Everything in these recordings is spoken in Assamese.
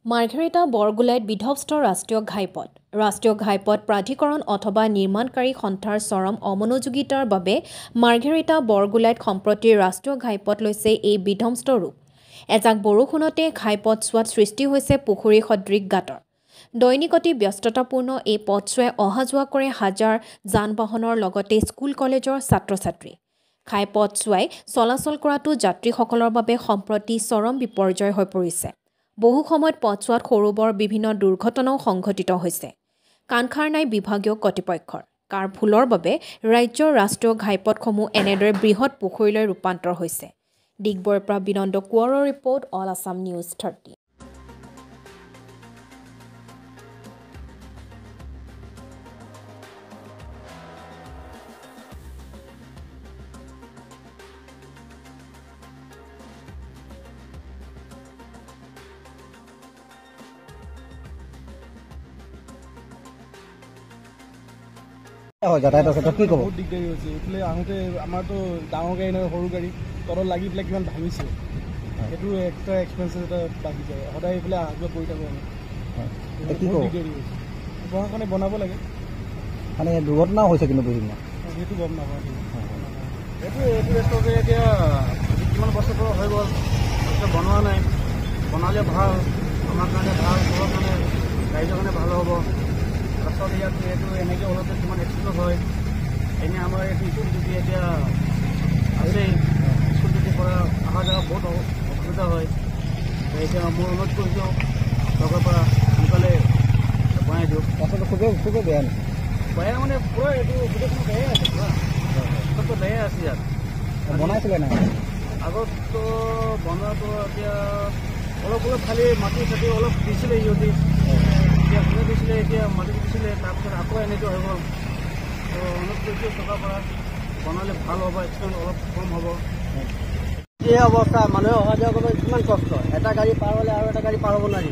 মাৰ্ঘেৰিটা বৰগোলাইত বিধ্বস্ত ৰাষ্ট্ৰীয় ঘাইপথ প্ৰাধিকৰণ অথবা নিৰ্মাণকাৰী সন্থাৰ চৰম অমনোযোগিতাৰ বাবে মাৰ্ঘেৰিটা বৰগোলাইত সম্প্ৰতি ৰাষ্ট্ৰীয় ঘাইপথ লৈছে এই বিধ্বস্ত ৰূপ। এজাক বৰষুণতে ঘাইপথছোৱাত সৃষ্টি হৈছে পুখুৰী সদৃশ গাঁতৰ। দৈনিক অতি ব্যস্ততাপূৰ্ণ এই পথছোৱাই অহা যোৱা কৰে হাজাৰ যান বাহনৰ লগতে স্কুল কলেজৰ ছাত্ৰ-ছাত্ৰী। ঘাইপথছোৱাই চলাচল কৰাটো যাত্ৰীসকলৰ বাবে সম্প্ৰতি চৰম বিপৰ্যয় হৈ পৰিছে। বহু সময়ত পথছোৱাত সৰু বৰ বিভিন্ন দুৰ্ঘটনাও সংঘটিত হৈছে। কাণখাৰ নাই বিভাগীয় কৰ্তৃপক্ষৰ। কাৰ ভুলৰ বাবে ৰাজ্যৰ ৰাষ্ট্ৰীয় ঘাইপথসমূহ এনেদৰে বৃহৎ পুখুৰীলৈ ৰূপান্তৰ হৈছে। ডিগবৈৰ পৰা বিনন্দ কোঁৱৰৰ ৰিপৰ্ট, অল আছাম নিউজ 30। যাতায়াতৰ ক্ষেত্ৰত কি ক'ব? বহুত দিগদাৰী হৈছে। এইফালে আহোঁতে আমাৰতো ডাঙৰ গাড়ী নহয়, সৰু গাড়ী তলত লাগি পেলাই কিমান ভাঙিছে, সেইটো এক্সট্ৰা এক্সপেঞ্চেছ এটা বাঢ়ি যায়। সদায় এইফালে অহা যোৱা কৰি থাকোঁ আমি। বহুত দিগদাৰী হৈছে। প্ৰশাসনে বনাব লাগে। মানে দুৰ্ঘটনাও হৈছে কিন্তু বিভিন্ন, সেইটো গম নাপাওঁ। এইটো ৰাস্তাতে এতিয়া কিমান বছৰ হৈ গ'ল, বনোৱা নাই। বনালে ভাল, আমাৰ কাৰণে ভাল, চবৰ কাৰণে ৰাইজৰ কাৰণে ভাল হ'ব। ৰাস্তাত ইয়াত এইটো এনেকৈ হ'লতে কিমান এক্সিডেণ্ট হয়। এনে আমাৰ এইটো স্কুল যদি এতিয়া আছেই, স্কুল ডিউটিৰ পৰা অহা যোৱা বহুত অসুবিধা হয়। এতিয়া মই অনুৰোধ কৰিছোঁ চৰকাৰৰ পৰা সোনকালে বনাই দিয়ক। ৰাস্তাটো খুবেই বেয়া নেকি? বেয়া মানে পুৰা এইটো গোটেইখন বেয়াই আছে, পুৰা ৰাস্তাটো বেয়াই আছে ইয়াত। বনাইছিলে নাই আগততো বনোৱাটো এতিয়া অলপ খালি মাটি চাটি অলপ দিছিলে সিহঁতি, এতিয়া কোনে দিছিলে, এতিয়া মাটি দিছিলে, তাৰপিছত আকৌ এনেকৈ হৈ গ'ল। তো অনুৰোধ কৰিছোঁ চৰকাৰৰ পৰা বনালে ভাল হ'ব, এক্সিডেণ্ট অলপ কম হ'ব। এই অৱস্থা মানুহে অহা যোৱা কৰিবলৈ কিমান কষ্ট। এটা গাড়ী পাৰ হ'লে আৰু এটা গাড়ী পাৰ হ'ব নোৱাৰি।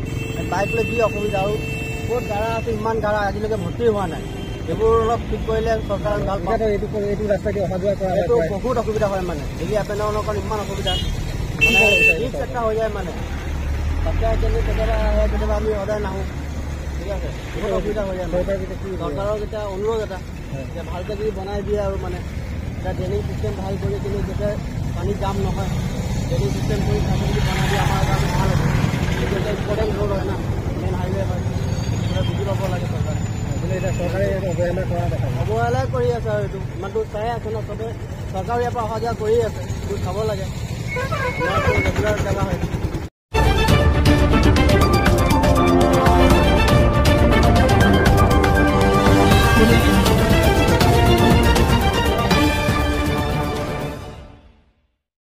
বাইক লৈ কি অসুবিধা, আৰু ক'ত গাড়া আছে, ইমান গাড়া আজিলৈকে ভৰ্তি হোৱা নাই। এইবোৰ অলপ ঠিক কৰিলে চৰকাৰে ভাল পাব। এইটো ৰাস্তাইদি অহা যোৱা কৰা এইটো বহুত অসুবিধা হয় মানে, হেৰি আপ এণ্ড ডাউনৰ কাৰণে ইমান অসুবিধা মানে ৰিক্স এটা হৈ যায় মানে। বাচ্ছা কেতিয়াবা আহে, কেতিয়াবা আমি সদায় নাহোঁ, ঠিক আছে, বহুত অসুবিধা হৈ যায়। চৰকাৰক এতিয়া অনুৰোধ এটা যে ভালকৈ যদি বনাই দিয়ে আৰু মানে এটা ড্ৰেইনিং চিষ্টেম ভাল কৰি কিনে যাতে পানী জাম নহয়, ড্ৰেইনিং চিষ্টেম কৰি ভালকৈ যদি বনাই দিয়ে আমাৰ কাৰণে ভাল হ'ব। এইটো এটা ইম্পৰ্টেণ্ট ৰোড হয় না, মেইন হাইৱে হয়, বুজি পাব লাগে চৰকাৰে। এতিয়া চৰকাৰে অৱহেলা কৰা দেখা যায়। অৱহেলাই কৰি আছে আৰু এইটো ইমানটো চাই আছে ন, চবে চৰকাৰে ইয়াৰ পৰা অহা যোৱা কৰি আছে, এইটো চাব লাগে। আমাৰ ৰেগুলাৰ জেগা হয়।